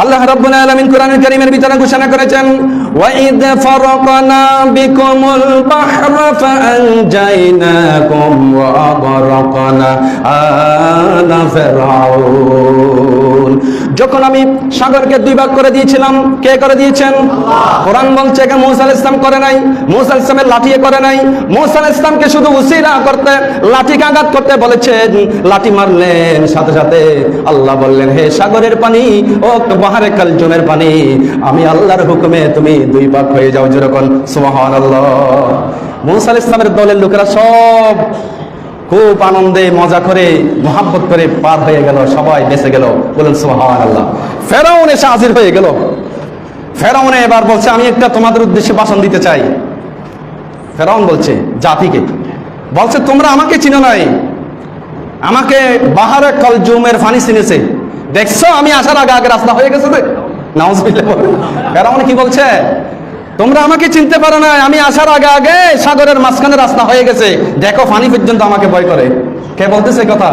আল্লাহ রাব্বুল আলামিন কোরআনুল কারীমের ভিতরে ঘোষণা করেছেন, ওয়া ইদ ফারাকনা বিকুমুল বাহরা ফাআনজাইনাকুম ওয়া আগরাকনা আলা ফিরআউন। যখন আমি সাগরকে দুই ভাগ করে দিয়েছিলাম, কে করে দিয়েছেন? কোরআন বলছে যে মুসা আলাইহিস সালাম করে নাই, মুসা আলাইহিস সালামের লাঠি করে নাই। মুসা আলাইহিস সালামকে শুধু উসিলা করতে, লাঠিকে আঘাত করতে বলেছেন, লাঠি মারলেন, সাথে সাথে আল্লাহ বললেন, হে সাগরের পানি, ও বাহরে কালজুমের পানি, আমি আল্লাহর হুকুমে তুমি দুই ভাগ হয়ে যাও। যেরকম সুবহানাল্লাহ। মুসা আলাইহিস সালামের দলের লোকেরা সব খুব আনন্দে মজা করে মোহাব্বত করে পার হয়ে গেল, সবাই বেঁচে গেল। বলেন সুবহানাল্লাহ। ফেরাউন এসে হাজির হয়ে গেল। ফেরাউন এবার বলছে, আমি একটা তোমাদের উদ্দেশ্যে ভাষণ দিতে চাই। ফেরাউন বলছে জাতিকে, বলছে তোমরা আমাকে চিনো নাই, আমাকে বাহারে কালজুমের পানি চিনেছে, দেখছো আমি আসার আগে আগে রাস্তা হয়ে গেছে। নাউজুবিল্লাহ। ফেরাউন কি বলছে? তোমরা আমাকে চিনতে পারো না, আমি আসার আগে আগে সাগরের মাঝখানে রাস্তা হয়ে গেছে, দেখো পানি পর্যন্ত আমাকে ভয় করে। কে বলতেছে কথা?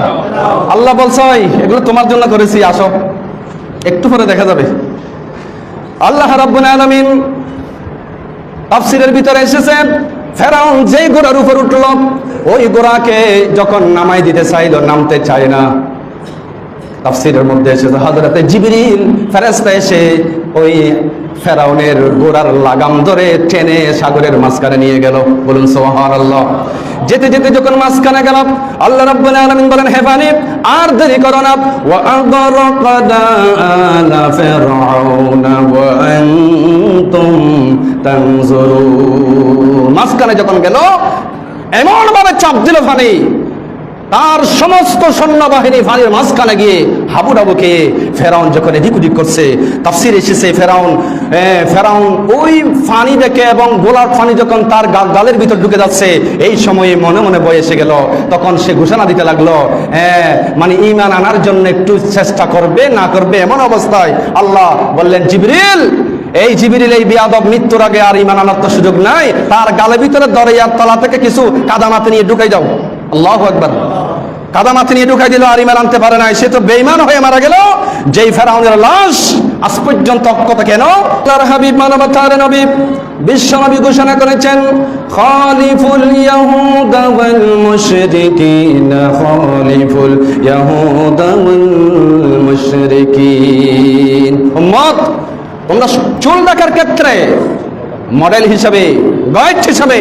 আল্লাহ বলছে, এগুলো তোমার জন্য করেছি, আসো, একটু পরে দেখা যাবে। আল্লাহ রাব্বুল আলামিন তাফসীরের ভিতরে এসেছে, ফেরাউন যেই ঘোড়ার উপর উঠল, ওই ঘোড়াকে যখন নামাই দিতে চাইল, নামতে চায় না। তাফসীরের মধ্যে এসেছে হযরতে জিবরিল ফেরেশতা এসে ওই ফেরাউনের ঘোড়ার লাগাম ধরে টেনে সাগরের মাঝখানে নিয়ে গেল। বলুন সুবহানাল্লাহ। যেতে যেতে যখন মাঝখানে গেল, আল্লাহ রাব্বুল আলামিন বলেন, হে পানি আর দেরি করো না, ওয়া আগরাকনা আলা ফিরআউনা ওয়া আনতুম তানজুরুন। মাঝখানে যখন গেল, এমন ভাবে চাপ দিল পানি, তার সমস্ত সৈন্যবাহিনী পানির মাঝখানে গিয়ে হাবুডাবু খেয়ে ফেরাউন যখন এদিক ওদিক করছে। তাফসীরে এসেছে ফেরাউন ওই পানি দেখে এবং গোলার পানি যখন তার গালের ভিতর ঢুকে যাচ্ছে, এই সময়ে মনে মনে ভয় এসে গেল। তখন সে ঘোষণা দিতে লাগলো, মানে ঈমান আনার জন্য একটু চেষ্টা করবে না করবে, এমন অবস্থায় আল্লাহ বললেন, জিবরিল, এই জিবরিল এই বিয়াদব মৃত্যুর আগে আর ঈমান আনার তো সুযোগ নাই, তার গালের ভিতরে দরজার তলা থেকে কিছু কাদামাটি নিয়ে ঢুকাই দাও। আল্লাহু আকবার। কাদামাটি নিয়ে ঢুকাই দিল, আর ঈমান আনতে পারে নাই, সে তো বেঈমান হয়ে মারা গেল। যেই ফেরাউনের লাশ আজ পর্যন্ত অক্ষত কেন? আল্লাহর হাবিব মানবতার নবী বিশ্ব নবী ঘোষণা করেছেন, খালিফুল ইয়াহুদা ওয়াল মুশরিকিন, খালিফুল ইয়াহুদা ওয়াল মুশরিকিন। উম্মত, তোমরা চুল রাখার ক্ষেত্রে মডেল হিসাবে, গাইড হিসাবে,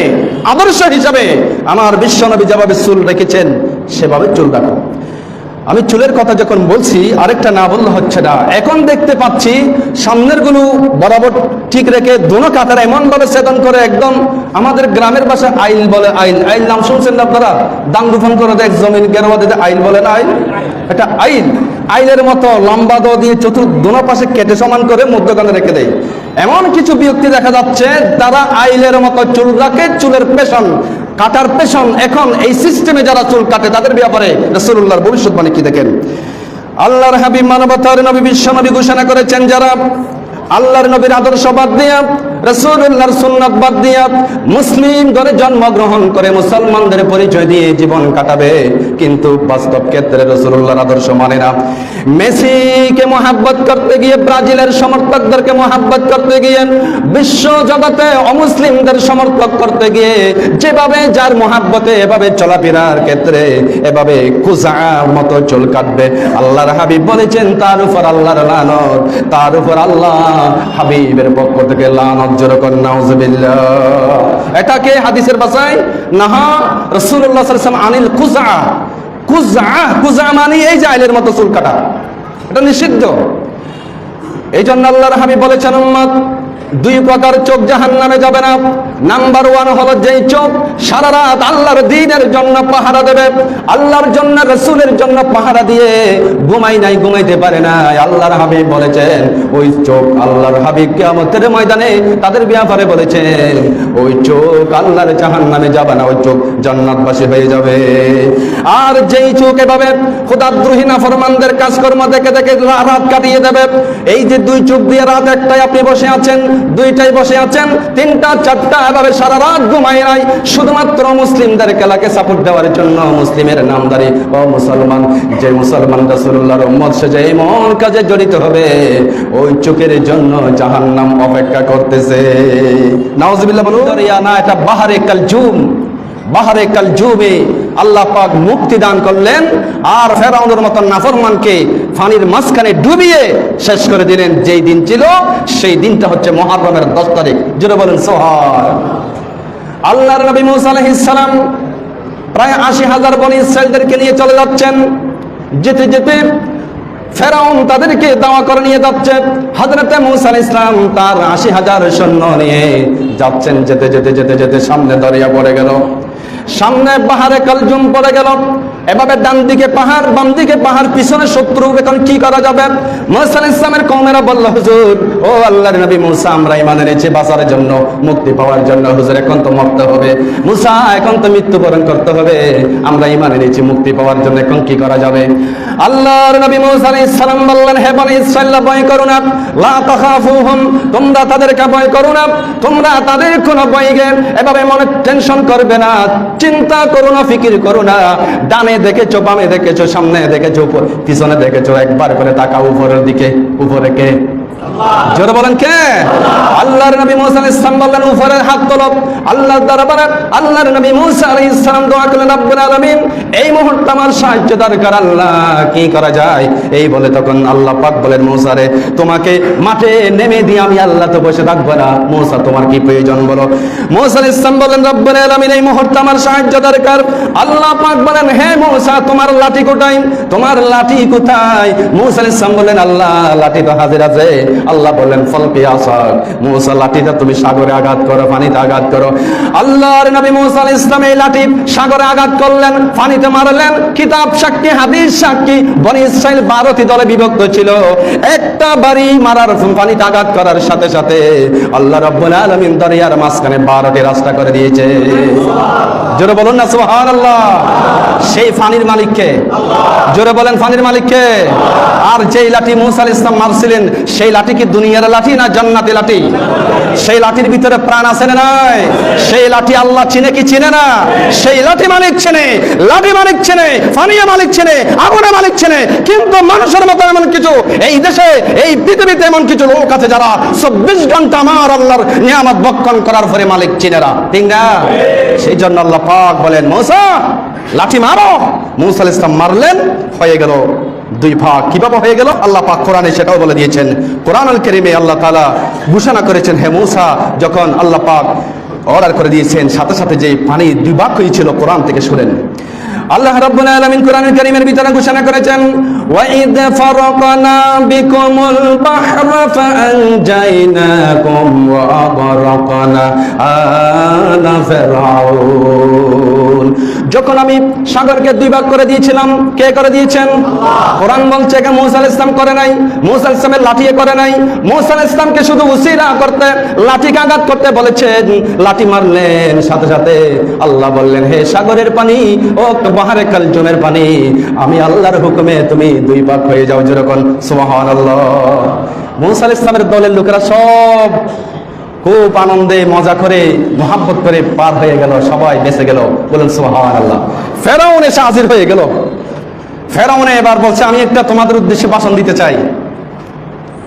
আদর্শ হিসাবে আমার বিশ্বনবী যেভাবে চুল রেখেছেন সেভাবে চুল রাখো। আমি চুলের কথা যখন বলছি, আরেকটা না বললে হচ্ছে না। এখন দেখতে পাচ্ছি সামনের গুলো বরাবর ঠিক রেখে দোনো কাতার এমন ভাবে ছেদন করে, একদম আমাদের গ্রামের ভাষায় আইল বলে। আইল নাম শুনছেন না আপনারা? দাঙ্গুফান করে দেখ জমিন গেরোয়া দিতে আইল বলে না? এটা আইলের মতো লম্বা দিয়ে দোনো পাশে কেটে সমান করে মধ্যখানে রেখে দেয়। এমন কিছু ব্যক্তি দেখা যাচ্ছে তারা আইলের মতো চুল রাখে, চুলের পেছন কাটার পেছন। এখন এই সিস্টেমে যারা চুল কাটে তাদের ব্যাপারে রাসূলুল্লাহর ভবিষ্যৎবাণী কি দেখেন। আল্লাহর হাবিব মানবতার নবী বিশ্ব নবী ঘোষণা করেছেন, যারা আল্লাহর নবীর আদর্শ বাদ দিয়া, রাসূলুল্লাহর সুন্নাত বাদ দিয়া মুসলিম ঘরে জন্মগ্রহণ করে মুসলমানদের পরিচয় দিয়ে জীবন কাটাবে, কিন্তু বাস্তব ক্ষেত্রে রাসূলুল্লাহর আদর্শ মানে না। মেসিকে মহাব্বত করতে গিয়ে, ব্রাজিলের সমর্থকদেরকে মহাব্বত করতে গিয়ে, বিশ্ব জগতে অমুসলিমদের সমর্থক করতে গিয়ে যেভাবে যার মহাব্বতে এভাবে চলাফেরার ক্ষেত্রে এভাবে কুজার মতো চুল কাটবে, আল্লাহর হাবিব বলেছেন তার উপর আল্লাহর লানত, তার উপর আল্লাহ হাবিবের পক্ষ থেকে লানত। যেরকম নাউজুবিল্লাহ। এটাকে হাদিসের ভাষায় নাহা রাসূলুল্লাহ সাল্লাল্লাহু আলাইহি ওয়াসাল্লাম আনিল কুজা মানে এই যে আইলের মতো চুল কাটা, এটা নিষিদ্ধ। এই জন্য আল্লাহর হাবিব বলেছেন, উম্মত, দুই প্রকার চোখ জাহান্নামে যাবে না। নাম্বার 1 হলো যেই চোখ সারা রাত আল্লাহর দ্বীনের জন্য পাহারা দেবে, আল্লাহর জন্য রাসূলের জন্য পাহারা দিয়ে ঘুমাইতে পারে না। আল্লাহর হাবিব বলেছেন ওই চোখ, আল্লাহর হাবিব কিয়ামতের ময়দানে তাদের ব্যাপারে বলেছেন ওই চোখ আল্লাহর জাহান্নামে যাবে না, ওই চোখ জান্নাতবাসী হয়ে যাবে। আর যেই চোখ এভাবে খোদাদ্রোহী নাফরমানদের কাজকর্ম দেখে দেখে রাত কাটিয়ে দেবে, এই যে দুই চোখ দিয়ে রাত একটাই আপনি বসে আছেন, দুইটাই বসে আছেন, তিনটা চারটা এভাবে সারা রাত ঘুমায় নাই, শুধুমাত্র মুসলিমদের খেলাকে সাপোর্ট দেওয়ার জন্য। মুসলিমের নামদারি ও মুসলমান, যে মুসলমান রাসূলুল্লাহর উম্মত সে যে এমন কাজে জড়িত হবে, ওই চোখের জন্য জাহান্নাম অপেক্ষা করতেছে। নাউজুবিল্লাহ বলুন। দরিয়া না, এটা বাহারে কালজুম। বাহারে কালজুমে আল্লাহ পাক মুক্তি দান করলেন, আর ফেরাউনের মতো নাফরমানকে পানির মাঝখানে ডুবিয়ে শেষ করে দিলেন। যেই দিন ছিল সেই দিনটা হচ্ছে মুহররমের 10 তারিখ। জোরে বলেন সুবহান। আল্লাহর নবী মুসা আলাইহিস সালাম প্রায় 80,000 বনী ইসরাঈলদেরকে নিয়ে চলে যাচ্ছেন। যেতে যেতে ফেরাউন তাদেরকে দাওয়া করে নিয়ে যাচ্ছে। হযরতে মুসা আলাইহিস সালাম তার 80,000 সৈন্য নিয়ে যাচ্ছেন। যেতে যেতে যেতে যেতে সামনে দরিয়া পড়ে গেল, সামনে বাহারে কালজুম পড়ে গেল। এভাবে ডান দিকে পাহাড়, বাম দিকে পাহাড়, পিছনে শত্রু। এখন কি করা যাবে? মুসা আলাইহিস সালামের কওমেরা বলল, হুজুর, ও আল্লাহর নবী মুসা, আমরা ঈমান এনেছি বাঁচার জন্য, মুক্তি পাওয়ার জন্য। হুজুর, এখন তো মরতে হবে। মুসা, এখন তো মৃত্যুবরণ করতে হবে। আমরা ঈমান এনেছি মুক্তি পাওয়ার জন্য, এখন কি করা যাবে? আল্লাহর নবী মুসা আলাইহিস সালাম বললেন, হে বনী ইসরাঈল, ভয় করো না, লা তাখাফুহুম, তোমরা তাদেরকে ভয় করো না, তোমরা তাদের কোনো ভয়কে এভাবে মনে টেনশন করবে না, চিন্তা করো না, ফিকির করো না। ডানে দেখেছো, বামে দেখেছো, সামনে দেখেছো, পিছনে দেখেছো, একবার করে তাকাও উপরের দিকে। উপরে কে? জোরে বলেন কে? আল্লাহর নবী মুসা আলাইহিস সালাম বললেন, উপরে হাত তোলো। আল্লাহর দরবারে আল্লাহর নবী মুসা আলাইহিস সালাম দোয়া করলেন, রব্বুল আলামিন, এই মুহূর্তে আমার সাহায্য দরকার, আল্লাহ কি করা যায়? এই বলে তখন আল্লাহ পাক বলেন, মুসা রে, তোমাকে মাঠে নেমে দিয়ে আমি আল্লাহ তো বসে থাকবো না। মুসা, তোমার কি প্রয়োজন বলো? মুসা আলাইহিস সালাম বলেন, রব্বুল আলামিন, এই মুহূর্তে আমার সাহায্য দরকার। আল্লাহ পাক বলেন, হে মুসা, তোমার লাঠি কোথায়? তোমার লাঠি কোথায়? মুসা আলাইহিস সালাম বলেন, আল্লাহ, লাঠি তো হাজির আছে। আল্লাহ বলেন, ফলকি আসাক, মুসা, লাঠিটা তুমি সাগরে আঘাত করো, পানিতে আঘাত করো। আল্লাহর নবী মুসা আলাইহিস সালাম এই লাঠি সাগরে আঘাত করলেন, পানিতে মারলেন। কিতাব সাক্ষী, হাদিস সাক্ষী, বনী ইসরাঈল 12টি দলে বিভক্ত ছিল। একটা বাড়ি মারার, পানিতে আঘাত করার সাথে সাথে আল্লাহ রাব্বুল আলামিন দরিয়ার মাঝখানে 12টি রাস্তা করে দিয়েছে। জোরে বলুন না সুবহানাল্লাহ। সেই পানির মালিক কে? জোরে বলেন, পানির মালিক কে? আর যেই লাঠি মুসা আলাইহিস সালাম মারছিলেন, সেই লাঠি কি দুনিয়ার লাঠি না জান্নাতি লাঠি? সেই লাঠির ভিতরে প্রাণ আছে না নাই? সেই লাঠি আল্লাহ চিনে কি চিনে না? সেই লাঠি মালিক চেনে, লাঠি মালিক চেনে, পানির মালিক চেনে, আগুনের মালিক চেনে। কিন্তু মানুষের মতো এমন কিছু এই দেশে, এই পৃথিবীতে এমন কিছু লোক আছে যারা 24 ঘন্টা আমার আল্লাহর নিয়ামত ভক্ষণ করার পরে মালিক চিনে না, ঠিক না? সেই জন্য আল্লাহ পাক বলেন, মুসা, লাঠি মারো। মুসা আলাইহিস সালাম মারলেন, হয়ে গেল 2 ভাগ। কিভাবে হয়ে গেল? আল্লাহ পাক কোরআনে সেটাও বলে দিয়েছেন। কোরআনুল কারীমে আল্লাহ তাআলা ঘোষণা করেছেন, হে মুসা, যখন আল্লাহ পাক অর্ডার করে দিয়েছেন, সাথে সাথে যে পানি 2 ভাগ হয়েছিল, কোরআন থেকে শুনেন। আল্লাহ রাব্বুল আলামিন কোরআনুল কারীমের ভিতরে ঘোষণা করেছেন, ওয়া ইদ ফারাকনা বিকুমুল বাহরা ফাআনজাইনাকুম ওয়া আগরাকনা আলা ফিরআউন। যখন আমি সাগরকে 2 ভাগ করে দিয়েছিলাম, কে করে দিয়েছেন? কোরআন বলছে যে মুসা আলাইহিস সালাম করে নাই, মুসা আলাইহিস সালামের লাঠি করে নাই। মুসা আলাইহিস সালামকে শুধু উসিলা করতে, লাঠি আঘাত করতে বলেছেন, লাঠি মারলেন, সাথে সাথে আল্লাহ বললেন, হে সাগরের পানি, ও বাহারে কালজুমের পানি, আমি আল্লাহর হুকুমে তুমি 2 ভাগ হয়ে যাও। যেরকম সুবহানাল্লাহ। মুসা আলাইহিস সালামের দলের লোকেরা সব খুব আনন্দে মজা করে মোহাব্বত করে পার হয়ে গেল, সবাই বেঁচে গেল। বলেন সুবহানাল্লাহ। ফেরাউন এসে হাজির হয়ে গেল। ফেরাউন এবার বলছে, আমি একটা তোমাদের উদ্দেশ্যে ভাষণ দিতে চাই।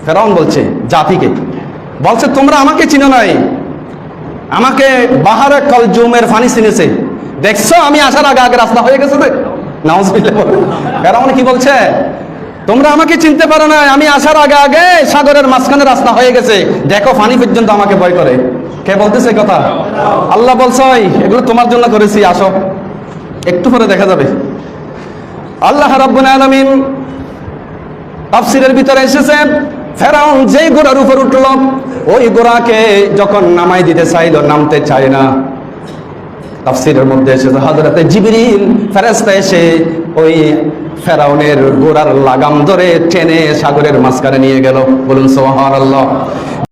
ফেরাউন বলছে জাতিকে, বলছে, তোমরা আমাকে চিনো নাই, আমাকে বাহারে কালজুমের পানি চিনেছে, দেখছো আমি আসার আগে আগে রাস্তা হয়ে গেছে। নাউজুবিল্লাহ। ফেরাউন কি বলছে? তোমরা আমাকে চিনতে পারো না, আমি আসার আগে আগে সাগরের মাঝখানে রাস্তা হয়ে গেছে, দেখো পানি পর্যন্ত আমাকে ভয় করে। কে বলতেছে কথা? আল্লাহ বলছে, এগুলো তোমার জন্য করেছি, আসো, একটু পরে দেখা যাবে। আল্লাহ রাব্বুল আলামিন তাফসীরের ভিতরে এসেছে, ফেরাউন যেই ঘোড়ার উপর উঠল, ওই ঘোড়াকে যখন নামাই দিতে চাইল, নামতে চায় না। তাফসীরের মধ্যে এসেছে, হযরতে জিবরিল ফেরেশতা এসে ওই ফেরাউনের ঘোড়ার লাগাম ধরে টেনে সাগরের মাঝখানে নিয়ে গেল। বলুন সুবহানাল্লাহ।